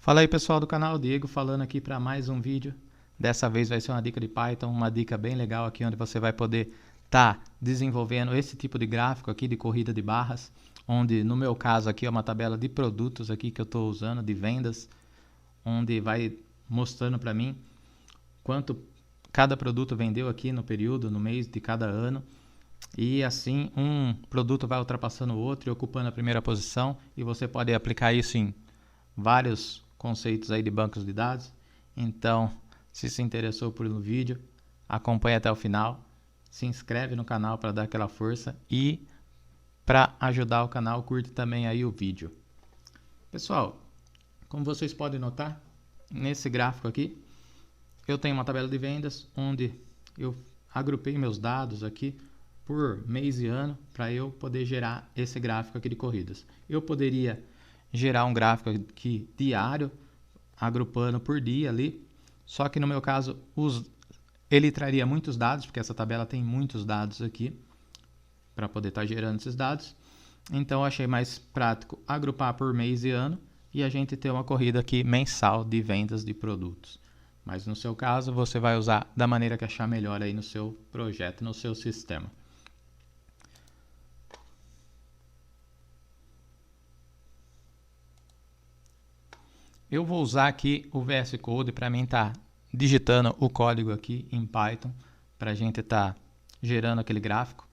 Fala aí pessoal do canal, Diego falando aqui para mais um vídeo. Dessa vez vai ser uma dica de Python, uma dica bem legal aqui onde você vai poder estar desenvolvendo esse tipo de gráfico aqui de corrida de barras, onde no meu caso aqui é uma tabela de produtos aqui que eu estou usando, de vendas, onde vai mostrando para mim quanto cada produto vendeu aqui no período, no mês de cada ano. E assim um produto vai ultrapassando o outro e ocupando a primeira posição, e você pode aplicar isso em vários conceitos aí de bancos de dados. Então, se interessou por um vídeo, acompanhe até o final, se inscreve no canal para dar aquela força e para ajudar o canal, curte também aí o vídeo. Pessoal, como vocês podem notar, nesse gráfico aqui, eu tenho uma tabela de vendas onde eu agrupei meus dados aqui por mês e ano para eu poder gerar esse gráfico aqui de corridas. Eu poderia gerar um gráfico aqui diário, agrupando por dia ali, só que no meu caso ele traria muitos dados, porque essa tabela tem muitos dados aqui para poder estar gerando esses dados. Então eu achei mais prático agrupar por mês e ano e a gente ter uma corrida aqui mensal de vendas de produtos. Mas no seu caso você vai usar da maneira que achar melhor aí no seu projeto, no seu sistema. Eu vou usar aqui o VS Code para mim estar digitando o código aqui em Python para a gente estar gerando aquele gráfico.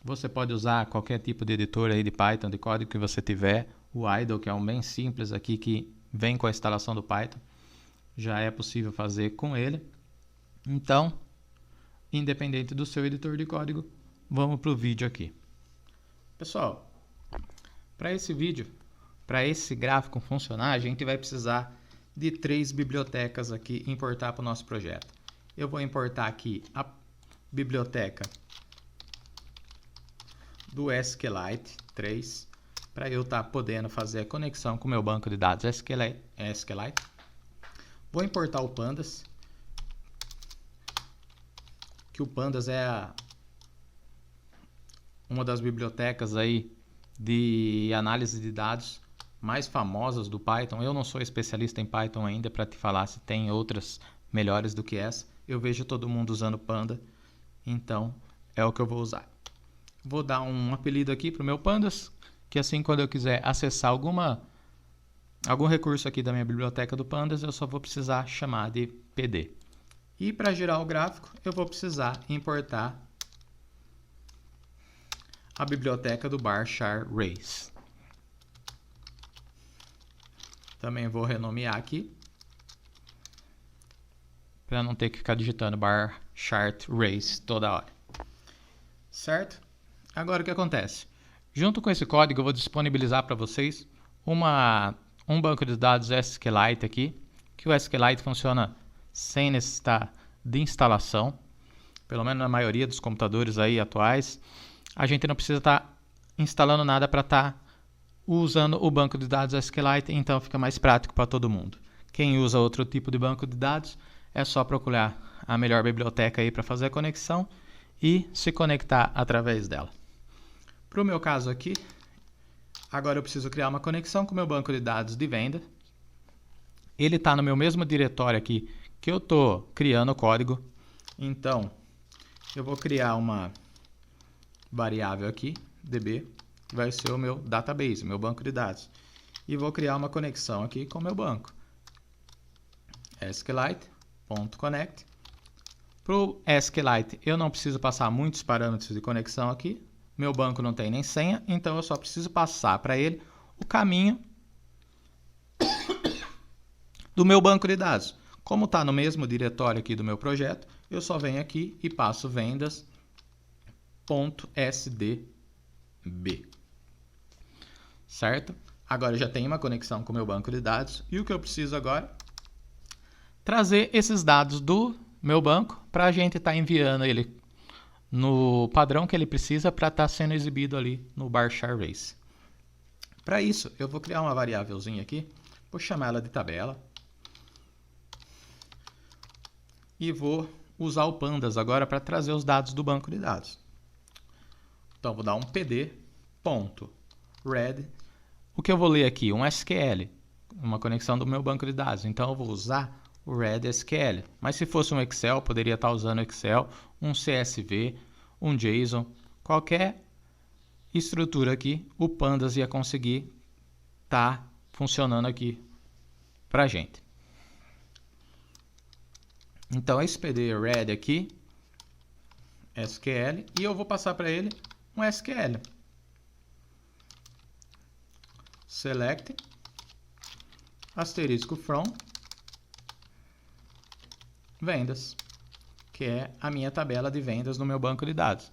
Você pode usar qualquer tipo de editor aí de Python, de código que você tiver. O idle, que é um bem simples aqui que vem com a instalação do Python, já é possível fazer com ele. Então, independente do seu editor de código, vamos para o vídeo aqui. Pessoal, para esse vídeo, para esse gráfico funcionar, a gente vai precisar de 3 bibliotecas aqui importar para o nosso projeto. Eu vou importar aqui a biblioteca do SQLite 3 para eu estar podendo fazer a conexão com o meu banco de dados SQLite. Vou importar o Pandas, que o Pandas é uma das bibliotecas aí de análise de dados mais famosas do Python. Eu não sou especialista em Python ainda para te falar se tem outras melhores do que essa. Eu vejo todo mundo usando Panda, então é o que eu vou usar. Vou dar um apelido aqui para o meu Pandas, que assim quando eu quiser acessar algum recurso aqui da minha biblioteca do Pandas, eu só vou precisar chamar de PD. E para gerar o gráfico, eu vou precisar importar a biblioteca do varchar_race. Também vou renomear aqui, para não ter que ficar digitando varchar_race toda hora. Certo? Agora o que acontece? Junto com esse código eu vou disponibilizar para vocês um banco de dados SQLite aqui, que o SQLite funciona sem necessitar de instalação, pelo menos na maioria dos computadores aí atuais. A gente não precisa estar instalando nada para estar usando o banco de dados SQLite, então fica mais prático para todo mundo. Quem usa outro tipo de banco de dados, é só procurar a melhor biblioteca aí para fazer a conexão e se conectar através dela. Para o meu caso aqui, agora eu preciso criar uma conexão com o meu banco de dados de venda. Ele está no meu mesmo diretório aqui que eu estou criando o código. Então, eu vou criar uma variável aqui, db, que vai ser o meu database, meu banco de dados. E vou criar uma conexão aqui com o meu banco. SQLite.connect. Para o SQLite eu não preciso passar muitos parâmetros de conexão aqui. Meu banco não tem nem senha, então eu só preciso passar para ele o caminho do meu banco de dados. Como está no mesmo diretório aqui do meu projeto, eu só venho aqui e passo vendas.sdb. Certo? Agora eu já tenho uma conexão com o meu banco de dados e o que eu preciso agora? Trazer esses dados do meu banco para a gente estar enviando ele no padrão que ele precisa para estar sendo exibido ali no varchar_race. Para isso, eu vou criar uma variávelzinha aqui, vou chamar ela de tabela e vou usar o Pandas agora para trazer os dados do banco de dados. Então, vou dar um pd.read. O que eu vou ler aqui? Um SQL uma conexão do meu banco de dados. Então eu vou usar o RED-SQL. Mas se fosse um Excel, eu poderia estar usando Excel, um CSV, um JSON, qualquer estrutura aqui, o Pandas ia conseguir estar funcionando aqui para a gente. Então esse PD RED aqui, SQL, e eu vou passar para ele um SQL. Select, asterisco from, vendas, que é a minha tabela de vendas no meu banco de dados.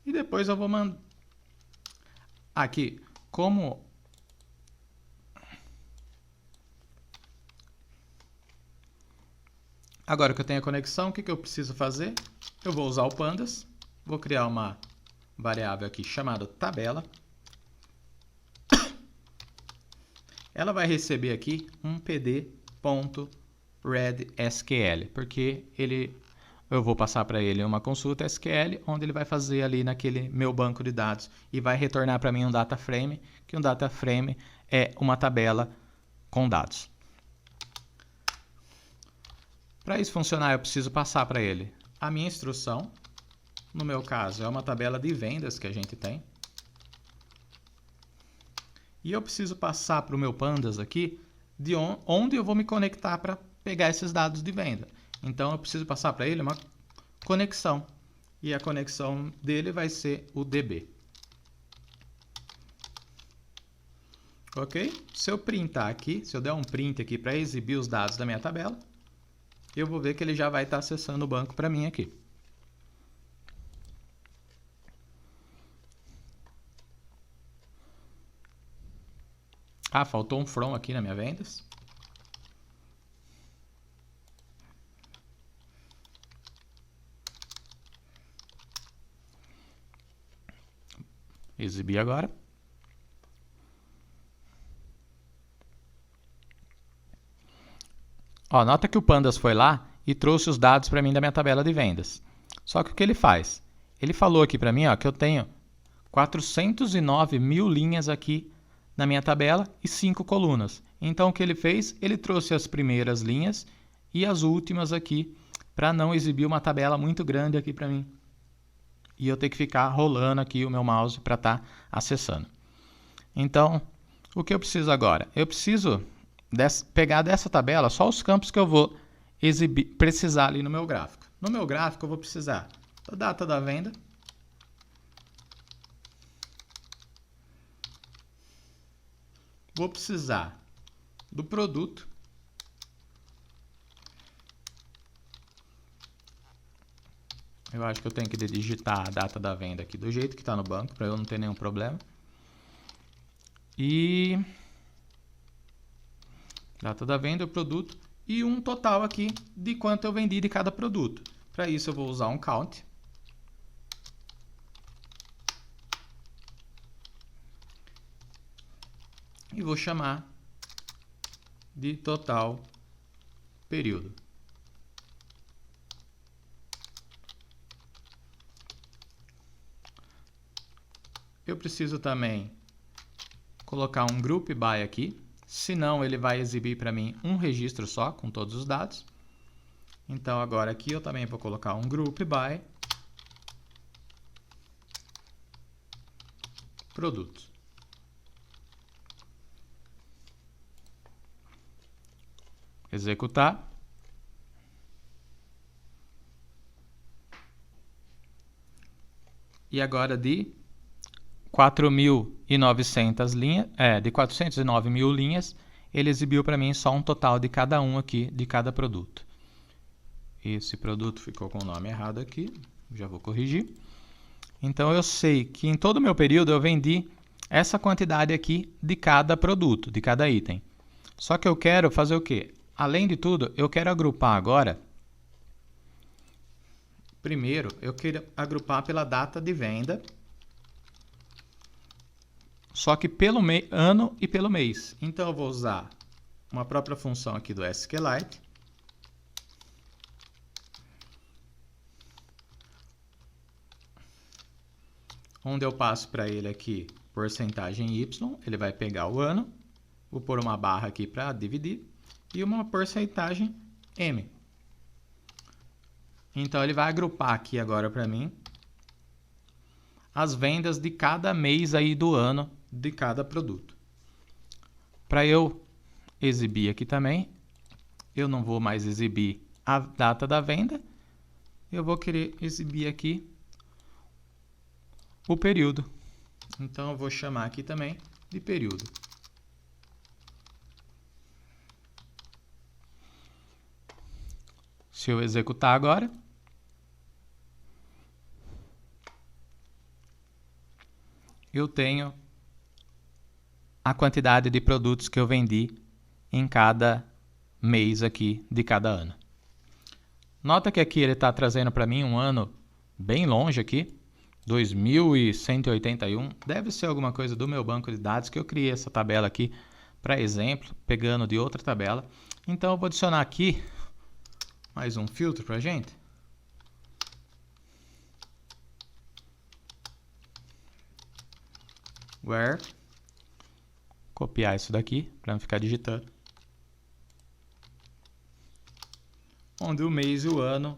E depois eu vou mandar aqui, como agora que eu tenho a conexão, o que eu preciso fazer? Eu vou usar o Pandas, vou criar uma variável aqui chamada tabela. Ela vai receber aqui um pd.readsql, porque eu vou passar para ele uma consulta SQL, onde ele vai fazer ali naquele meu banco de dados e vai retornar para mim um data frame, que um data frame é uma tabela com dados. Para isso funcionar, eu preciso passar para ele a minha instrução. No meu caso, é uma tabela de vendas que a gente tem. E eu preciso passar para o meu Pandas aqui de onde eu vou me conectar para pegar esses dados de venda. Então eu preciso passar para ele uma conexão. E a conexão dele vai ser o DB. Ok? Se eu printar aqui, se eu der um print aqui para exibir os dados da minha tabela, eu vou ver que ele já vai estar acessando o banco para mim aqui. Ah, faltou um from aqui na minha vendas. Exibir agora. Ó, nota que o Pandas foi lá e trouxe os dados para mim da minha tabela de vendas. Só que o que ele faz? Ele falou aqui para mim, ó, que eu tenho 409 mil linhas aqui na minha tabela e 5 colunas. Então o que ele fez? Ele trouxe as primeiras linhas e as últimas aqui para não exibir uma tabela muito grande aqui para mim. E eu ter que ficar rolando aqui o meu mouse para estar acessando. Então, o que eu preciso agora? Eu preciso pegar dessa tabela só os campos que eu vou precisar ali no meu gráfico. No meu gráfico eu vou precisar da data da venda, vou precisar do produto, eu acho que eu tenho que digitar a data da venda aqui do jeito que está no banco, para eu não ter nenhum problema. E data da venda, o produto e um total aqui de quanto eu vendi de cada produto. Para isso eu vou usar um count. E vou chamar de total período. Eu preciso também colocar um group by aqui, senão ele vai exibir para mim um registro só com todos os dados. Então agora aqui eu também vou colocar um group by produtos. Executar. E agora de 4.900 linhas, de 409 mil linhas, ele exibiu para mim só um total de cada um aqui, de cada produto. Esse produto ficou com o nome errado aqui, já vou corrigir. Então eu sei que em todo o meu período eu vendi essa quantidade aqui de cada produto, de cada item. Só que eu quero fazer o quê? Além de tudo, eu quero agrupar agora. Primeiro, eu quero agrupar pela data de venda, só que pelo ano e pelo mês. Então eu vou usar uma própria função aqui do SQLite, onde eu passo para ele aqui porcentagem Y, ele vai pegar o ano Vou pôr uma barra aqui para dividir e uma porcentagem M. Então ele vai agrupar aqui agora para mim as vendas de cada mês aí do ano de cada produto. Para eu exibir aqui também, eu não vou mais exibir a data da venda, eu vou querer exibir aqui o período. Então eu vou chamar aqui também de período. Se eu executar agora, eu tenho a quantidade de produtos que eu vendi em cada mês aqui de cada ano. Nota que aqui ele está trazendo para mim um ano bem longe aqui, 2181. Deve ser alguma coisa do meu banco de dados que eu criei essa tabela aqui para exemplo, pegando de outra tabela. Então eu vou adicionar aqui mais um filtro para a gente. Where. Copiar isso daqui para não ficar digitando. Onde o mês e o ano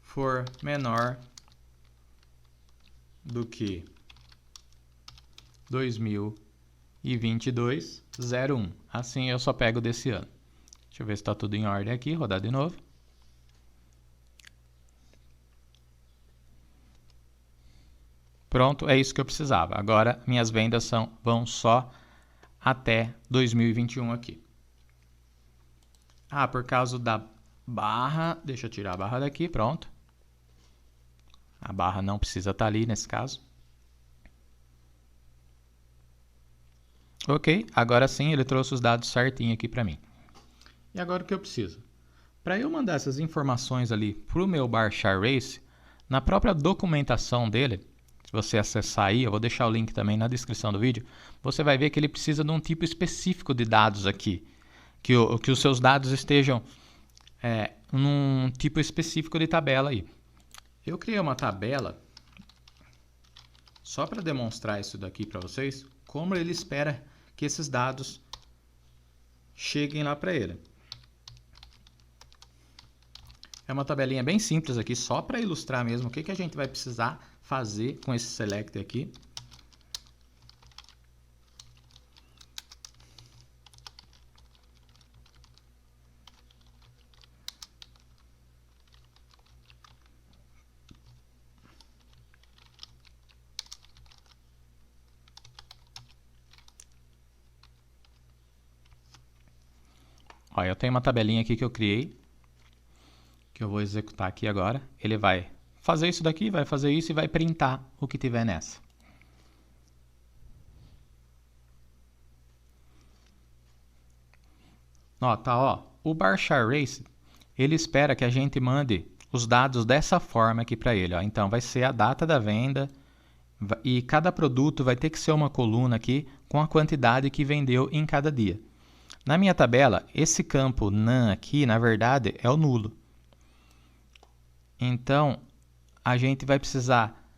for menor do que 2022/01. Assim eu só pego desse ano. Deixa eu ver se está tudo em ordem aqui, rodar de novo. Pronto, é isso que eu precisava. Agora minhas vendas vão só até 2021 aqui. Por causa da barra, deixa eu tirar a barra daqui, pronto. A barra não precisa estar ali nesse caso. Ok, agora sim ele trouxe os dados certinho aqui para mim. E agora o que eu preciso? Para eu mandar essas informações ali para o meu Barchar Race, na própria documentação dele, se você acessar aí, eu vou deixar o link também na descrição do vídeo, você vai ver que ele precisa de um tipo específico de dados aqui. Que os seus dados estejam num tipo específico de tabela aí. Eu criei uma tabela só para demonstrar isso daqui para vocês, como ele espera que esses dados cheguem lá para ele. É uma tabelinha bem simples aqui, só para ilustrar mesmo o que a gente vai precisar fazer com esse select aqui. Eu tenho uma tabelinha aqui que eu criei, que eu vou executar aqui agora. Ele vai fazer isso daqui, vai fazer isso e vai printar o que tiver nessa. Nota, o Barchar Race, ele espera que a gente mande os dados dessa forma aqui para ele. Então vai ser a data da venda e cada produto vai ter que ser uma coluna aqui com a quantidade que vendeu em cada dia. Na minha tabela, esse campo none aqui, na verdade, é o nulo. Então, a gente vai precisar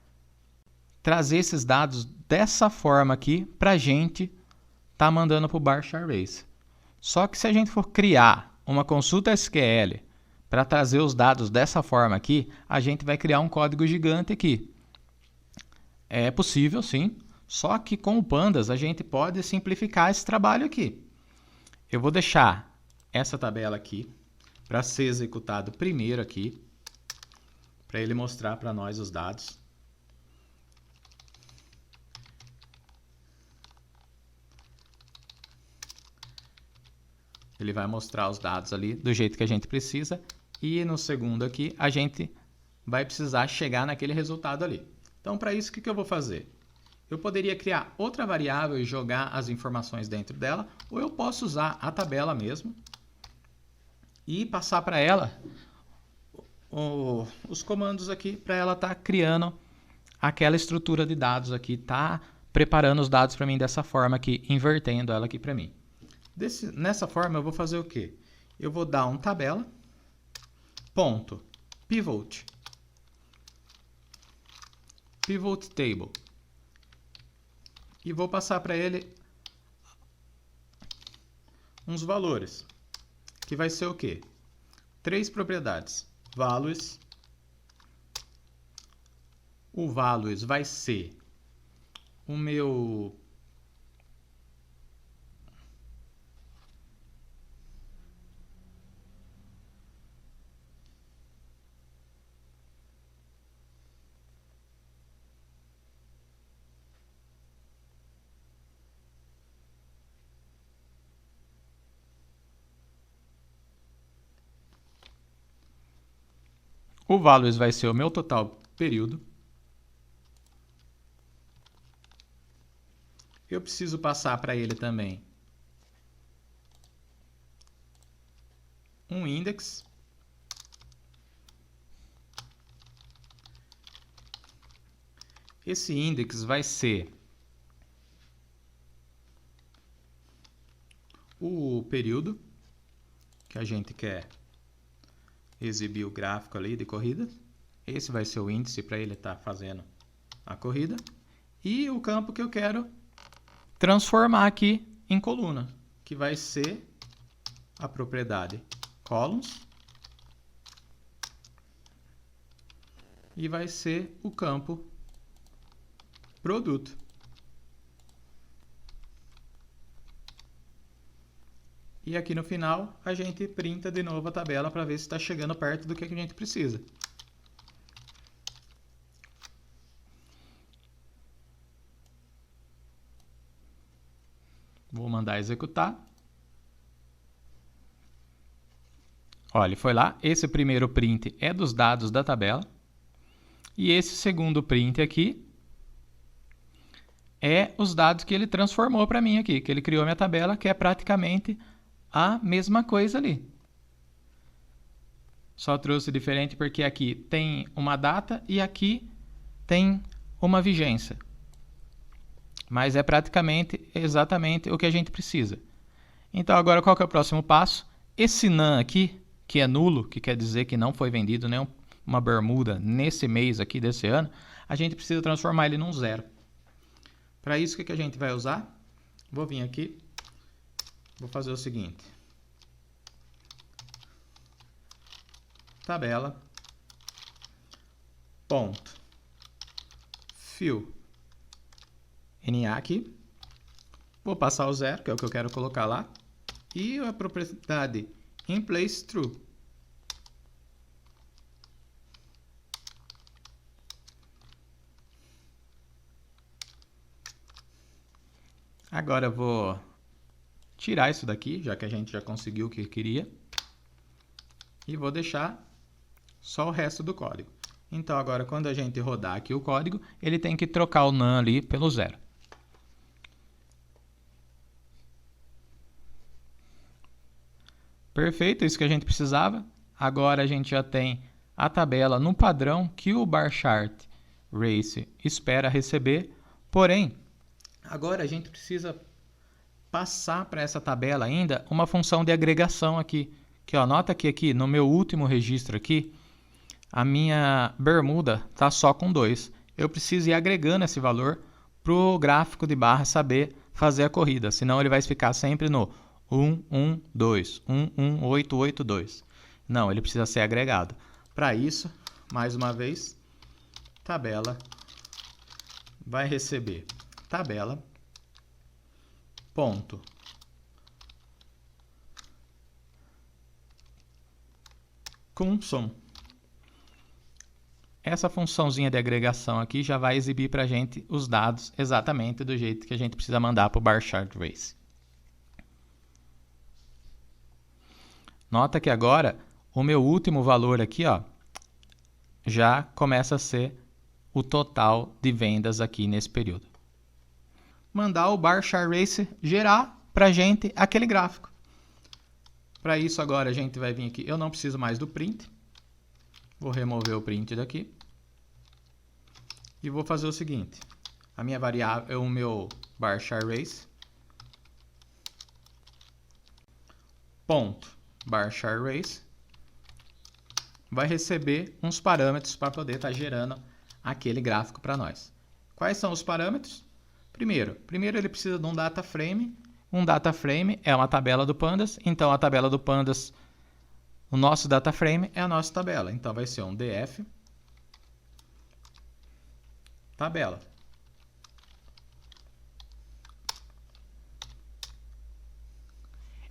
trazer esses dados dessa forma aqui para a gente estar mandando para o Barchar Race. Só que se a gente for criar uma consulta SQL para trazer os dados dessa forma aqui, a gente vai criar um código gigante aqui. É possível, sim, só que com o Pandas a gente pode simplificar esse trabalho aqui. Eu vou deixar essa tabela aqui para ser executado primeiro aqui, para ele mostrar para nós os dados. Ele vai mostrar os dados ali do jeito que a gente precisa e no segundo aqui a gente vai precisar chegar naquele resultado ali. Então, para isso, o que eu vou fazer? Eu poderia criar outra variável e jogar as informações dentro dela, ou eu posso usar a tabela mesmo e passar para ela os comandos aqui para ela estar criando aquela estrutura de dados aqui, tá preparando os dados para mim dessa forma aqui, invertendo ela aqui para mim. Nessa forma eu vou fazer o quê? Eu vou dar um tabela, ponto, pivot table. E vou passar para ele uns valores, que vai ser o quê? 3 propriedades. Values. O values vai ser o meu values vai ser o meu total período. Eu preciso passar para ele também um index. Esse index vai ser o período que a gente quer exibir o gráfico ali de corrida. Esse vai ser o índice para ele estar fazendo a corrida. E o campo que eu quero transformar aqui em coluna, que vai ser a propriedade columns. E vai ser o campo produto. E aqui no final a gente printa de novo a tabela para ver se está chegando perto do que a gente precisa. Vou mandar executar. Olha, ele foi lá. Esse primeiro print é dos dados da tabela. E esse segundo print aqui é os dados que ele transformou para mim aqui, que ele criou a minha tabela, que é praticamente a mesma coisa ali. Só trouxe diferente porque aqui tem uma data e aqui tem uma vigência. Mas é praticamente exatamente o que a gente precisa. Então agora qual que é o próximo passo? Esse NaN aqui, que é nulo, que quer dizer que não foi vendido nenhuma bermuda nesse mês aqui desse ano, a gente precisa transformar ele num zero. Para isso, o que a gente vai usar? Vou vir aqui, vou fazer o seguinte. Tabela, ponto, fill, NA aqui. Vou passar o zero, que é o que eu quero colocar lá. E a propriedade inPlace true. Agora eu vou tirar isso daqui, já que a gente já conseguiu o que queria. E vou deixar só o resto do código. Então agora quando a gente rodar aqui o código, ele tem que trocar o NaN ali pelo zero. Perfeito, isso que a gente precisava. Agora a gente já tem a tabela no padrão que o bar chart race espera receber. Porém, agora a gente precisa passar para essa tabela ainda uma função de agregação aqui. Que, ó, nota que aqui no meu último registro aqui, a minha bermuda está só com 2. Eu preciso ir agregando esse valor para o gráfico de barra saber fazer a corrida. Senão ele vai ficar sempre no 112, 11882. Não, ele precisa ser agregado. Para isso, mais uma vez, tabela vai receber tabela ponto consum. Essa funçãozinha de agregação aqui já vai exibir para a gente os dados exatamente do jeito que a gente precisa mandar para o bar chart race. Nota que agora o meu último valor aqui, ó, já começa a ser o total de vendas aqui nesse período. Mandar o bar chart race gerar para a gente aquele gráfico. Para isso agora a gente vai vir aqui, eu não preciso mais do print. Vou remover o print daqui. E vou fazer o seguinte. A minha variável é o meu bar chart race. Ponto bar chart race. Vai receber uns parâmetros para poder estar gerando aquele gráfico para nós. Quais são os parâmetros? Primeiro ele precisa de um data frame Um data frame é uma tabela do Pandas, então a tabela do Pandas, o nosso data frame é a nossa tabela. Então vai ser um df tabela.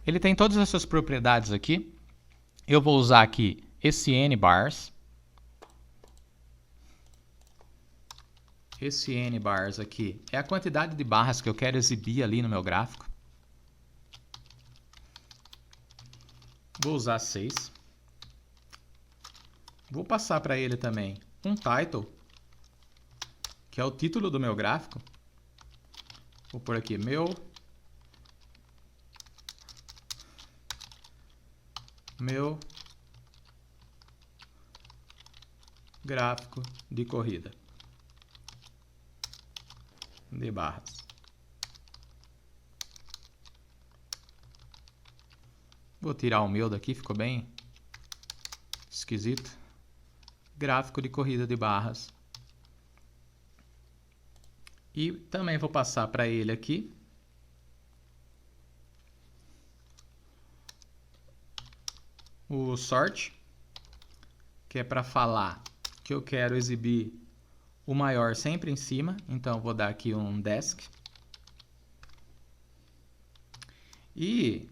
Ele tem todas essas propriedades aqui. Eu vou usar aqui esse nbars. Esse nbars aqui é a quantidade de barras que eu quero exibir ali no meu gráfico. Vou usar 6. Vou passar para ele também um title, que é o título do meu gráfico. Vou pôr aqui meu gráfico de corrida de barras. Vou tirar o meu daqui, ficou bem esquisito. Gráfico de corrida de barras. E também vou passar para ele aqui o sort, que é para falar que eu quero exibir o maior sempre em cima. Então vou dar aqui um desk. E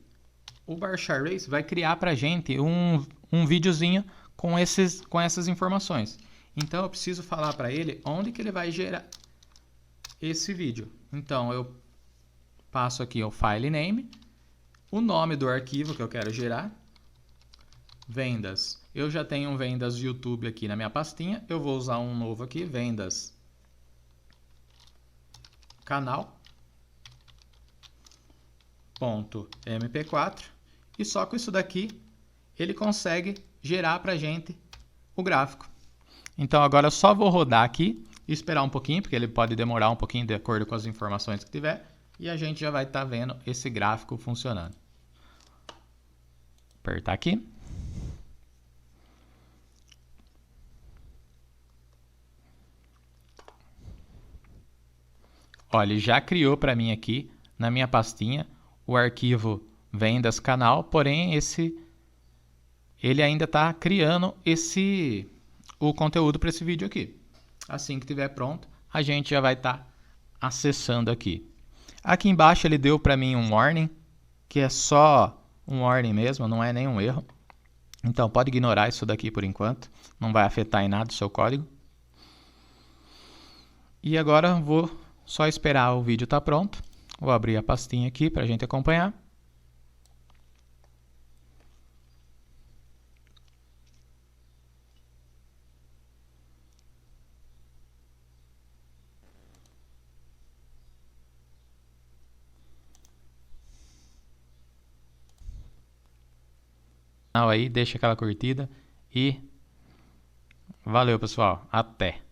o Varchar Race vai criar para a gente um videozinho com essas informações. Então eu preciso falar para ele onde que ele vai gerar esse vídeo. Então eu passo aqui o file name, o nome do arquivo que eu quero gerar, vendas. Eu já tenho um vendas YouTube aqui na minha pastinha, eu vou usar um novo aqui, vendas canal.mp4, e só com isso daqui ele consegue gerar para a gente o gráfico. Então agora eu só vou rodar aqui e esperar um pouquinho, porque ele pode demorar um pouquinho de acordo com as informações que tiver, e a gente já vai estar vendo esse gráfico funcionando. Apertar aqui. Olha, ele já criou para mim aqui na minha pastinha o arquivo vendas canal, porém ele ainda está criando o conteúdo para esse vídeo aqui. Assim que estiver pronto, a gente já vai estar acessando aqui. Aqui embaixo ele deu para mim um warning, que é só um warning mesmo, não é nenhum erro. Então pode ignorar isso daqui por enquanto, não vai afetar em nada o seu código. E agora vou só esperar o vídeo estar pronto. Vou abrir a pastinha aqui para a gente acompanhar. Aí, deixa aquela curtida e valeu, pessoal. Até!